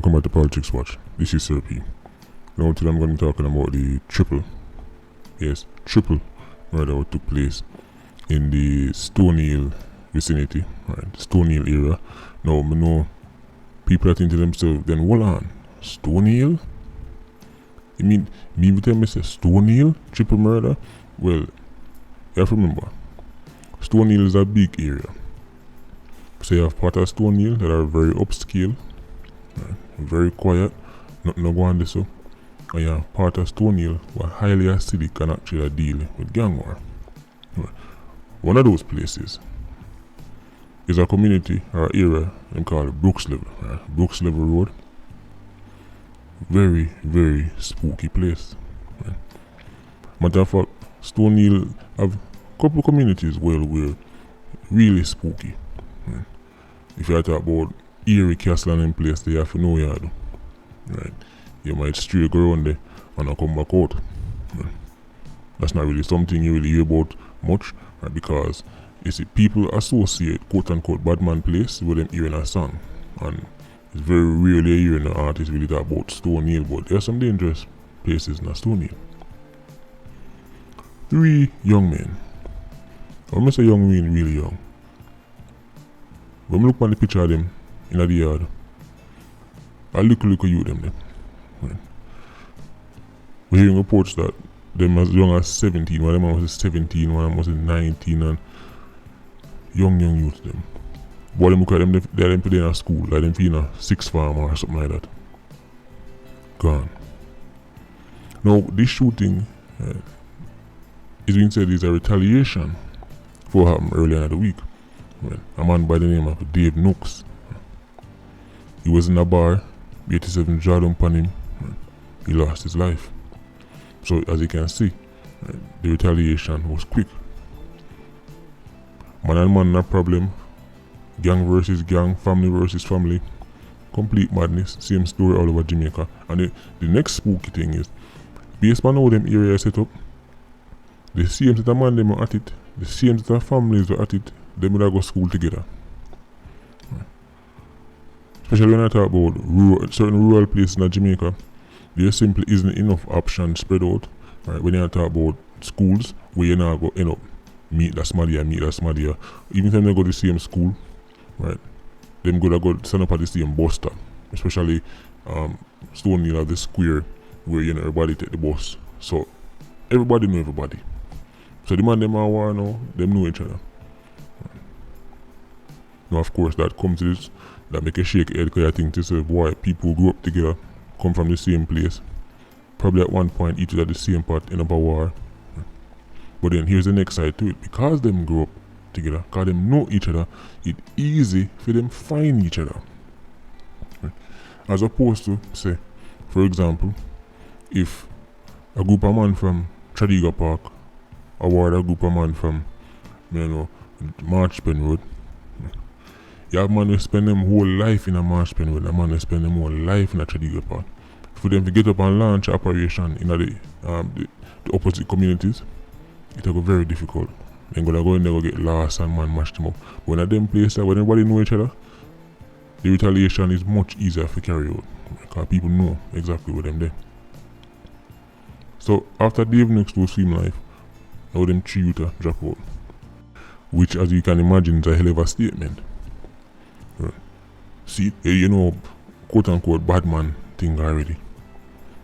welcome back to Politics Watch. This is Sir P. Now today I'm going to be talking about the triple murder that took place in the Stony Hill vicinity, right? Stony Hill area. Now, I know people are thinking to themselves, then hold on, Stony Hill? You mean tell me say Stony Hill triple murder? Well, you have to remember, Stony Hill is a big area. So you have part of Stony Hill that are very upscale, right? Very quiet, nothing no go on this so. And you have part of Stony Hill who are highly acidic and actually deal with gang war. Right. One of those places is a community or area they call it Brooks Level. Right? Brooks Level Road. Very, very spooky place. Right? Matter of fact, Stony Hill have a couple of communities where really spooky. Right? If you talk about Erie Castle and them place, they have to know you do. Right? You might stray around there and not come back out. Right? That's not really something you really hear about much, right? Because you see, people associate quote unquote bad man place with them hearing a song. And it's very rarely you hear an artist really talk about Stony Hill, but there are some dangerous places in Stony Hill. 3 young men. When I say young, I mean really young. When I look at the picture of them in the yard, I look you them there. Right. We're hearing reports that them as young as 17, one of them was 17, one of them was 19, and young youth them. But them look at them, they're them today in a school, like them in a 6th form or something like that. Gone. Now, this shooting is being said is a retaliation for what happened earlier in the week. Right. A man by the name of Dave Nooks. He was in a bar, 87 jarred upon him. Right. He lost his life. So as you can see, right, the retaliation was quick. Man and man, no problem. Gang versus gang, family versus family. Complete madness. Same story all over Jamaica. And the next spooky thing is, based on how them areas set up, the same set of man them are at it, the same set of families are at it, they would go school together. Right. Especially when I talk about certain rural places in Jamaica, there simply isn't enough options spread out. Right. When you talk about schools where you now go end up meet that somebody. Even if they go to the same school, right? Them go stand up at the same bus stop. Especially Stony Hill, the square where everybody take the bus. So everybody know everybody. So the man them are war now, them know each other. Now of course that comes to this, that make you shake your head because you think to yourself, boy, people grew up together, come from the same place. Probably at one point each at the same part in a war. But then here's the next side to it. Because them grew up together, because them know each other, it's easy for them find each other. Right. As opposed to, say, for example, if a group of man from Chadiga Park or a group of man from, Marchpen Road, you have man who spend them whole life in a Marchpen Road, a man who spend them whole life in a Chadiga Park. For them to get up and launch operation in the opposite communities, it will go very difficult. They're gonna go in there, go get lost and man mash them up. But when at them places when everybody know each other, the retaliation is much easier to carry out. Because people know exactly what them there. So after Dave Nooks lose his life, now them 3 youth drop out. Which as you can imagine is a hell of a statement. Right. See, quote unquote bad man thing already.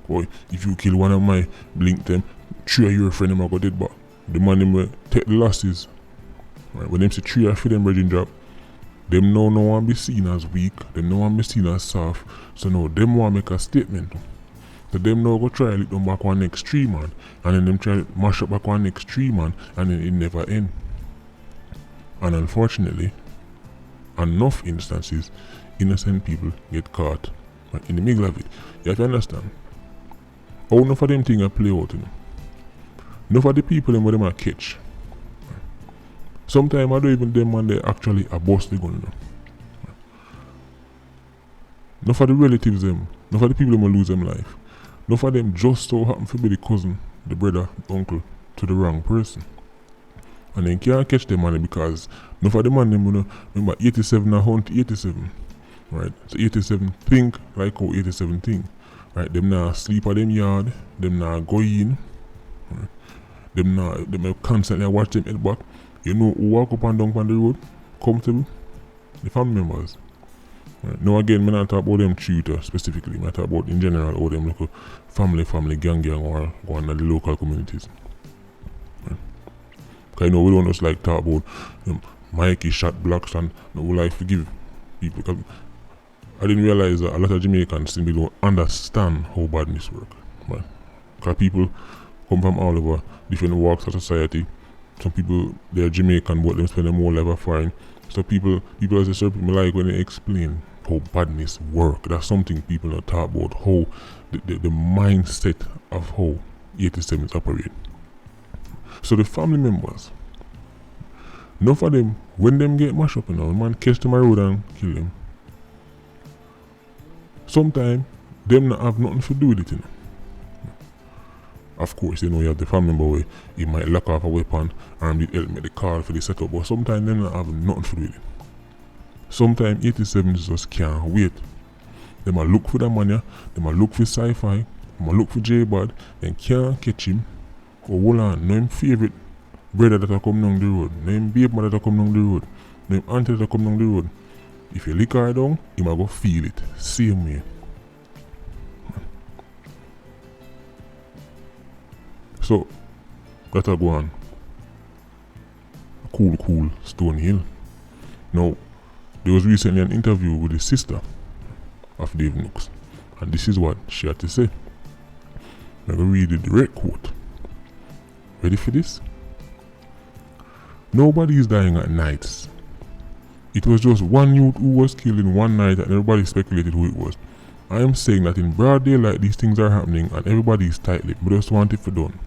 Boy, if you kill one of my blink them, 3 of your friend them are go dead back. The man them will take the losses. Right. When them see 3 of them bridging drop, them now no want be seen as weak, them no want be seen as soft. So now them want make a statement. So them now go try lick them back one next 3 man. And then them try mash up back one next 3 man, and then it never end. And unfortunately, enough instances, innocent people get caught in the middle of it. You have to understand. How enough of them things are play out, Enough of the people them where them are catch. Sometimes I don't even them when they actually are bust the gun. Enough of the relatives them, enough of the people them will lose them life. Enough of them just so happen to be the cousin, the brother, the uncle to the wrong person. And then can't catch them man because enough of the man them remember 87 and hunt 87. right? So 87 think like how 87 think, right? Them not sleep at them yard, them not go in, right? Them constantly watch them head back. You know who walk up and down on the road, comfortable? The family members. Right. Now again, me not talk about them tutor specifically, I talk about in general all them local family, gang or go on the local communities. Right. Cause we don't just like talk about Mikey shot blacks and we like forgive people. Cause I didn't realize that a lot of Jamaicans simply don't understand how badness works. Right. Cause people come from all over different walks of society. Some people they're Jamaican but them spend their whole life foreign. So people as a certain people like when they explain how badness work. That's something people don't talk about, how the mindset of how 87s operate. So the family members, enough of them, when them get mashed up, man catch them on the road and kill them. Sometimes them not have nothing to do with it, Of course, you have the family member where he might lock off a weapon and help make the call for the setup, but sometimes them not have nothing to do with it. Sometimes 87s just can't wait. They might look for the money, they might look for sci-fi, they might look for J-Bad, then can't catch him. Or hold on, know him favorite brother that come down the road, know him babe mother that come down the road, know him auntie that come down the road. If you lick her down, he might go feel it, same way. So, that'll go on. Cool Stony Hill. Now, there was recently an interview with the sister of Dave Nooks, and this is what she had to say. I'm going to read the direct quote. Ready for this? Nobody is dying at nights. It was just one youth who was killed in one night and everybody speculated who it was. I am saying that in broad daylight these things are happening and everybody is tight-lipped, but just want it for done.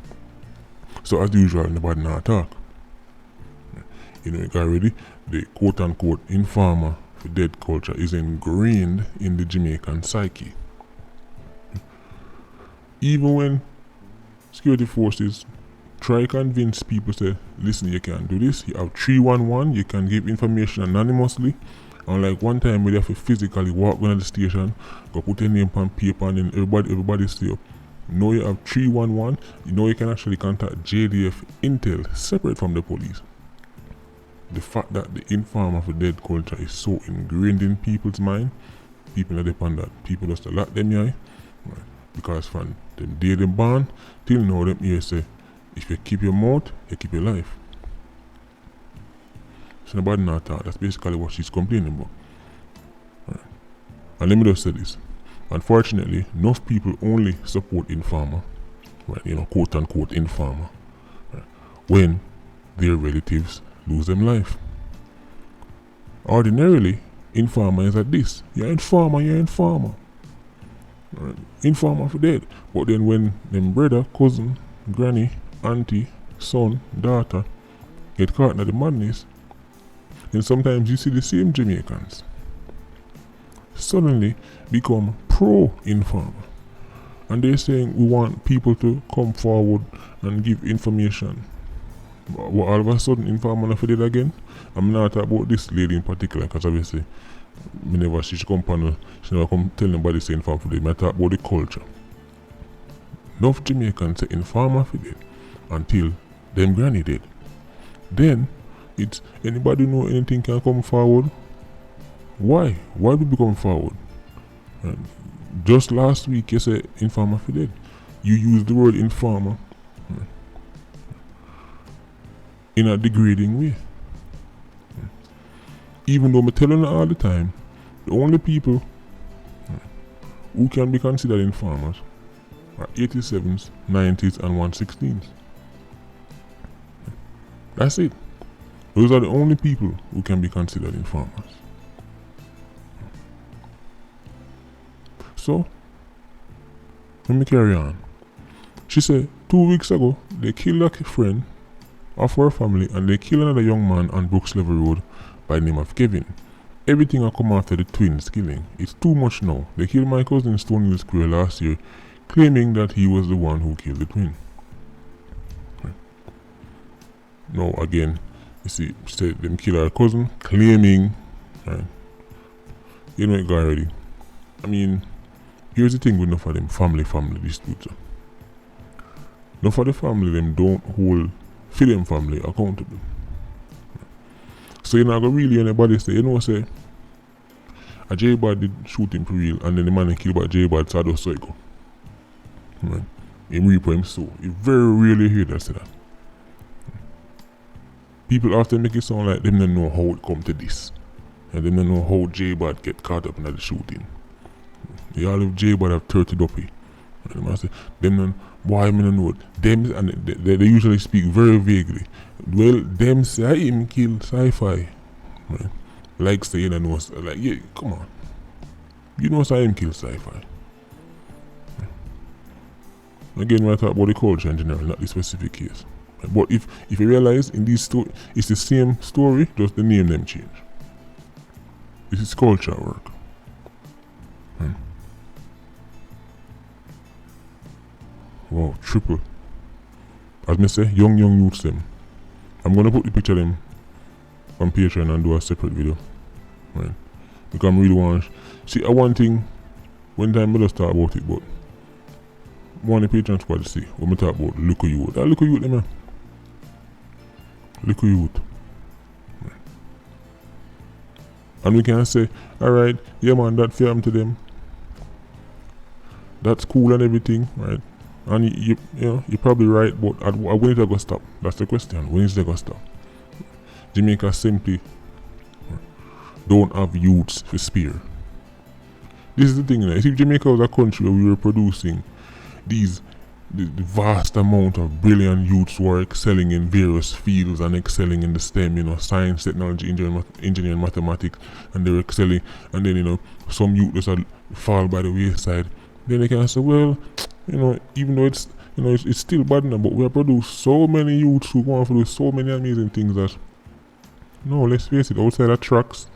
So as usual, nobody not talk. Already, the quote-unquote informer for dead culture is ingrained in the Jamaican psyche. Even when security forces try to convince people to listen, you can do this, you have 311, you can give information anonymously. And like one time we have to physically walk around the station, go put your name on paper and then everybody stay up. Now you have 311, you can actually contact JDF Intel separate from the police. The fact that the informer for dead culture is so ingrained in people's mind, people are depend that people just lock them eye. Right. Because from them day them born till now them here say, if you keep your mouth, you keep your life. So nobody not talk. That's basically what she's complaining about. Right. And let me just say this. Unfortunately, enough people only support informer, right, quote unquote informer, right, when their relatives lose them life. Ordinarily, informer is like this. You're informer. Right. Informer for dead. But then when them brother, cousin, granny, auntie, son, daughter get caught in the madness, then sometimes you see the same Jamaicans suddenly become pro-informer. And they're saying we want people to come forward and give information. But all of a sudden, informer for it again. I'm not talking about this lady in particular, because obviously, she come panel, she never come tell nobody say informer for it. I talk about the culture. Enough Jamaicans say informer for it until them granny did. Then, it's anybody know anything can come forward? Why? Why do we come forward? And just last week you said informer for dead. You used the word informer in a degrading way. Even though I'm telling you all the time, the only people who can be considered informers are 87s, 90s and 116s. That's it. Those are the only people who can be considered informers. So, let me carry on. She said 2 weeks ago, they killed a friend of her family and they killed another young man on Brooks Level Road by the name of Kevin. Everything will come after the twins killing. It's too much now. They killed my cousin in Stony Hill Square last year, claiming that he was the one who killed the twin. Now again, you see, she said them kill her cousin, claiming, right? You know it go already. I mean, here's the thing with enough of them family disputes. Enough of the family them don't hold for them family accountable. So you're not gonna really anybody say, say a J-Bad did shoot him for real and then the man killed by J-Bad so that's psycho. Right? Him reap him so. You very rarely hear that say that. People often make it sound like them don't know how it come to this. And them don't know how J-Bad get caught up in the shooting. They all of J-Bad have 30 dopey. And them say, them don't, why me don't know it. Them, and they usually speak very vaguely. Well, them say him kill Sci-Fi. Right? Like say you don't know, like, yeah, come on. You know say him kill Sci-Fi. Again, when I talk about the culture in general, not the specific case. But if you realize in this story, it's the same story, just the name them change. This is culture work. Wow, triple. As me say, young youths them. I'm gonna put the picture of them on Patreon and do a separate video. Right. Because I really want see one thing when time I just talk about it, but one of the Patreon squad see when we talk about local youth. That local youth man. Local youth. Right. And we can say, alright, yeah man, that fair to them. That's cool and everything, right? And you're probably right, but when is it gonna stop? That's the question. When is it gonna stop? Jamaica simply don't have youths for spare. This is the thing, if Jamaica was a country where we were producing the vast amount of brilliant youths who are excelling in various fields and excelling in the STEM, science, technology, engineering, mathematics, and they're excelling, and then some youth just fall by the wayside, then they can say, well, even though it's it's still bad now, but we have produced so many youths who want to do so many amazing things that, no, let's face it, outside of tracks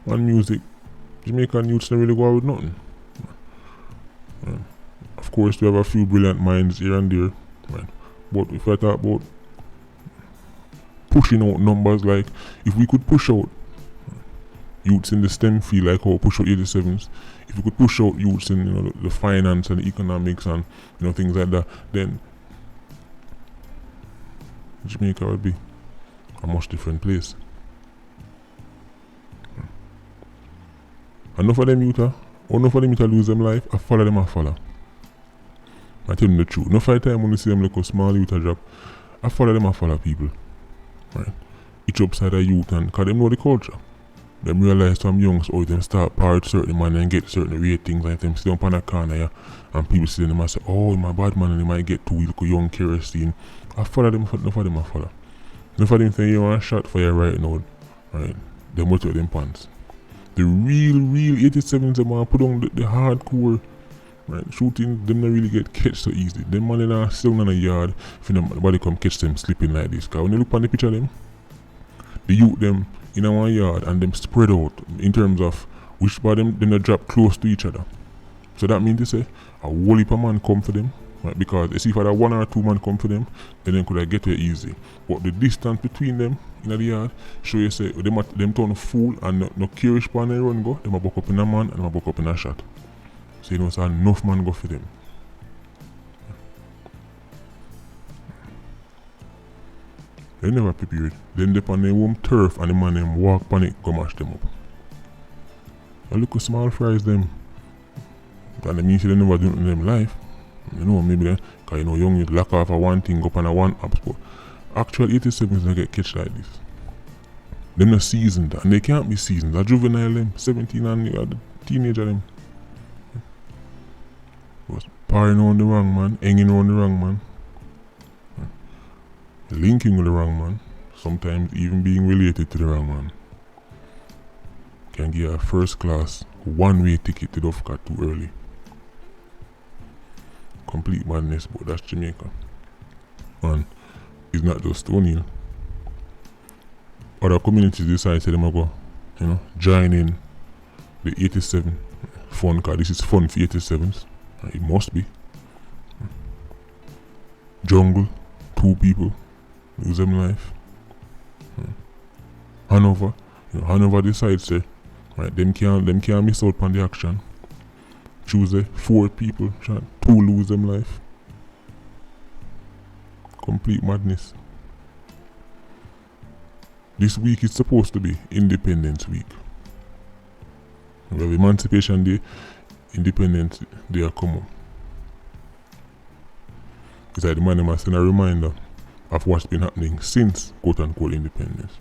and music, Jamaican youths don't really go out with nothing. Of course, we have a few brilliant minds here and there, right? But if I talk about pushing out numbers, like if we could push out youths in the STEM field like how push out 87s, if we could push out youths in the finance and the economics and things like that, then Jamaica would be a much different place. Enough of them youth lose them life, I follow. I tell them the truth. Enough of the time when you see them like a small youth drop, I follow people. Right? Each upside of youth and cause them know the culture. Them realize some youngs them start part certain man and get certain ratings and them sit down on a corner and people see them and say, oh, my bad man, and they might get too young kerosene. I follow them, enough of them I follow. Enough of them say you want a shot for you right now. Right? Them will take them pants. The real 87s them want put on the hardcore, right? Shooting them don't really get catch so easy. Them man in a sit down in a yard if nobody come catch them sleeping like this. Cause when you look on the picture of them, the youth them in a one yard and them spread out in terms of which part them they drop close to each other. So that means to say a whole heap of man come for them, right? Because you see if I had 1 or 2 man come for them, then they could get there easy. But the distance between them in the yard show you say them turn fool and no curious pan they run go, them a buck up in a man and them a buck up in a shot. So so enough man go for them. They never prepared. Then they on their home turf and the man them walk on it, go mash them up. And look at small fries them. And they mean they never do it in them life. Maybe then, cause young you lock off a one thing, go up on a one apps, but actual 87s don't get catch like this. Them not seasoned, and they can't be seasoned. A juvenile them, 17 and you are the teenager them. Was parring on the wrong man, hanging on the wrong man. Linking with the wrong man, sometimes even being related to the wrong man, can give a first class one-way ticket to Dufcat too early. Complete madness, but that's Jamaica. And it's not just O'Neill. Other communities decide to them go, join in the 87 fun, cause this is fun for 87s. It must be. Jungle, 2 people. Lose them life. Hanover. Hanover decides to Right, them can't miss out on the action. Choose 4 people, 2 lose them life. Complete madness. This week is supposed to be Independence Week. We have Emancipation Day, Independence Day are coming. It's like the man must send a reminder of what's been happening since quote-unquote independence.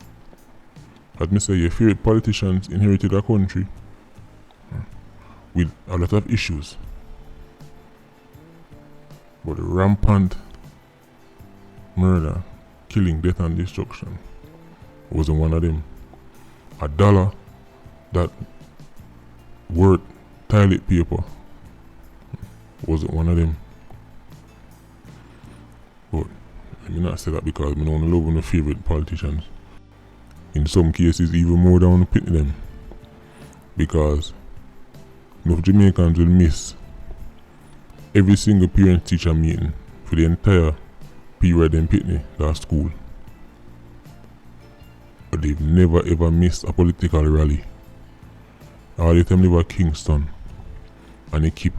As me say, your favorite politicians inherited a country with a lot of issues. But the rampant murder, killing, death and destruction wasn't one of them. $1 that worth toilet paper wasn't one of them. But let me not say that because I don't love my favorite politicians. In some cases even more than I want to pity them. Because enough Jamaicans will miss every single parent-teacher meeting for the entire period in Pitney, that school. But they've never ever missed a political rally. All the time they were Kingston. And they keep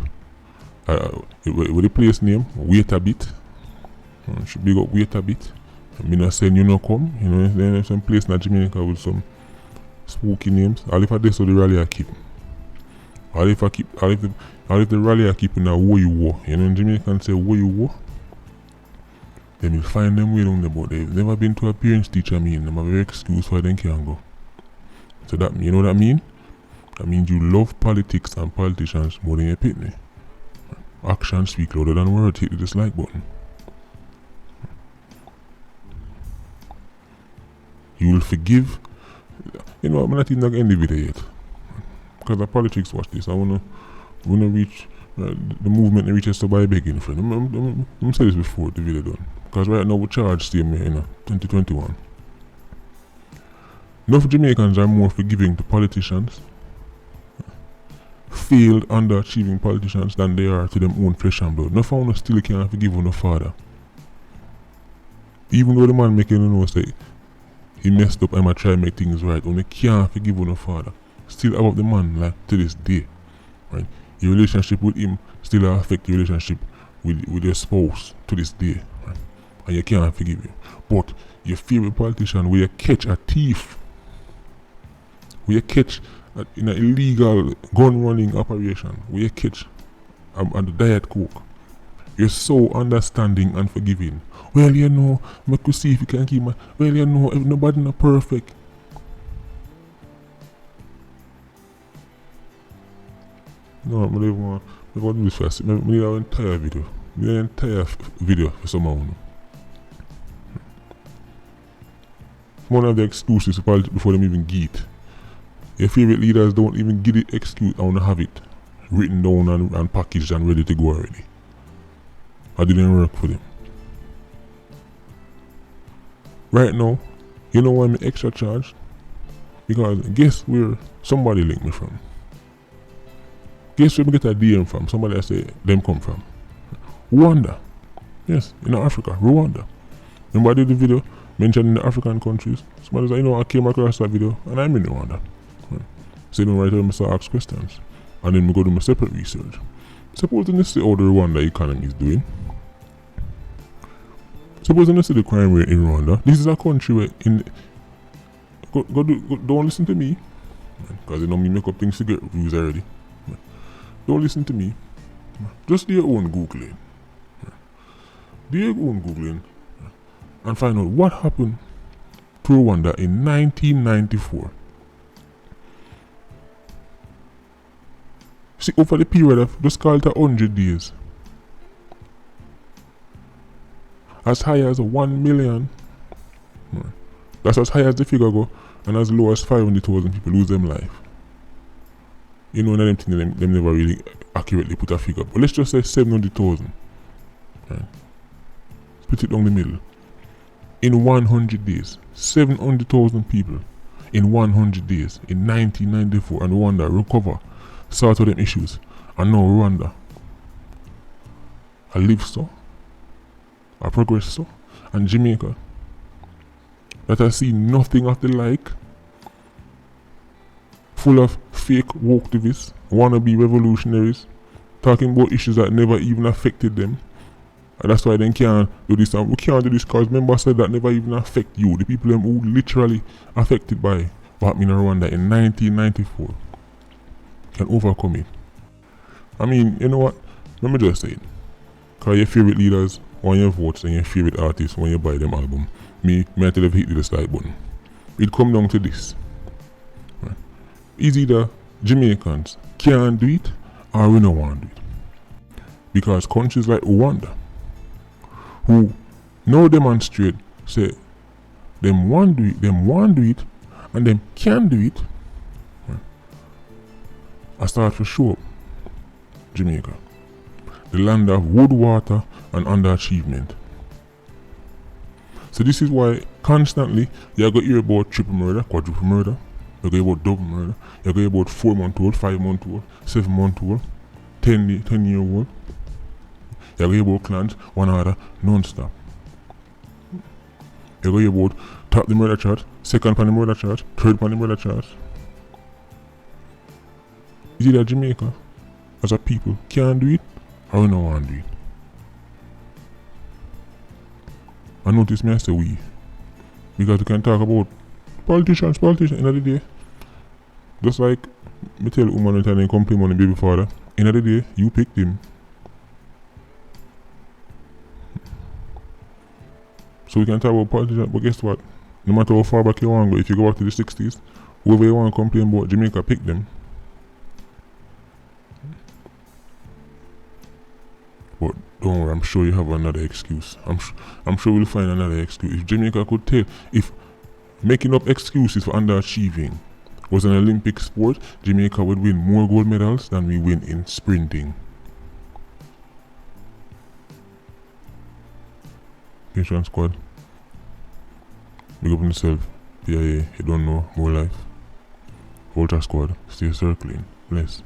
with the place name, Wait a Bit. Should big up Wait a Bit. I'm not saying you no come, you know, there's some place in Jamaica with some spooky names. All if I do so the rally I keep. All if the rally I keep in a wo you wo. You know, in Jamaican say wo you wo. They will find them way down there, but they've never been to a parents teacher meeting. They have a excuse why they can't go. So that, you know what I mean? That means you love politics and politicians more than your pitney. Actions speak louder than words. Hit the dislike button. You will forgive. You know, I'm not even going to end the video yet. Because the politics watch this. I wanna reach the movement that reaches to by begging friend. I'm say this before the video done. Because right now we charge same in 2021. Enough Jamaicans are more forgiving to politicians, failed underachieving politicians, than they are to them own flesh and blood. No found still can't forgive no father. Even though the man making no say he messed up and I try to make things right, only can't forgive no father. Still about the man like to this day. Right? Your relationship with him still affect your relationship with your spouse to this day. Right? And you can't forgive him. But your favorite politician where you catch a thief, where you catch in an illegal gun running operation, where you catch on the Diet Coke, you're so understanding and forgiving. Well, you know, make you see if you can keep my. Well, you know, if nobody not perfect. No, I don't want to do this first. I need an entire video. I need an entire video for someone. One of the excuses before them even get it. Your favorite leaders don't even get the excuse. I want to have it written down and packaged and ready to go already. I didn't work for them. Right now, you know why I'm extra charged? Because guess where somebody linked me from? Guess where we get a DM from? Somebody that say them come from Rwanda. Yes, in Africa, Rwanda. Remember I did the video mentioning the African countries? Somebody said, you know, I came across that video and I'm in Rwanda. So then right away I start ask questions. And then we go do my separate research. Supposing this is how the Rwanda economy is doing. Supposing this is the crime rate in Rwanda. This is a country where don't listen to me. Because you know me make up things to get views already. Don't listen to me. Just do your own Googling. Do your own Googling. And find out what happened to Rwanda in 1994. See, over the period of just call it 100 days. As high as 1 million. That's as high as the figure go, and as low as 500,000 people lose them life. You know, none of them never really accurately put a figure. But let's just say 700,000. Right. Split it down the middle. In 100 days. 700,000 people in 100 days in 1994, and Rwanda recover, sort of them issues. And now Rwanda, I live so, I progress so, and Jamaica, that I see nothing of the like, full of fake woke-activists, wannabe revolutionaries, talking about issues that never even affected them. And that's why they can't do this. And we can't do this because remember I said that never even affect you. The people them who literally affected by what happened in Rwanda in 1994 can overcome it. I mean, you know what? Let me just say it. Because your favorite leaders want your votes and your favorite artists when you buy them album. Me I tell you hit the dislike button. It come down to this. Right? It's either Jamaicans can't do it or we don't want to do it. Because countries like Rwanda, who now demonstrate, say, them want to do it, and them can do it, right? I start to show up Jamaica, the land of wood, water, and underachievement. So this is why constantly you go hear about triple murder, quadruple murder, you go hear about double murder, you go hear about 4-month-old, 5-month-old, 7-month-old, 10-year-old. You go hear about clans, one another, non-stop. You go hear about top the murder chart, second on the murder chart, third on the murder chart. Is it that Jamaica, as a people, can do it, or we don't want to do it? I notice me I say we. Because we can talk about politicians in the day. Just like me tell woman when they complain on the baby father, in the day, you picked him. So we can talk about politicians, but guess what? No matter how far back you want to go, if you go back to the 60s, whoever you want to complain about, Jamaica picked them. But don't worry, I'm sure you have another excuse. I'm sure we'll find another excuse. If Jamaica could tell, if making up excuses for underachieving was an Olympic sport, Jamaica would win more gold medals than we win in sprinting. Patreon squad, big up on yourself. PIA, you don't know, more life. Volta squad, stay circling. Bless.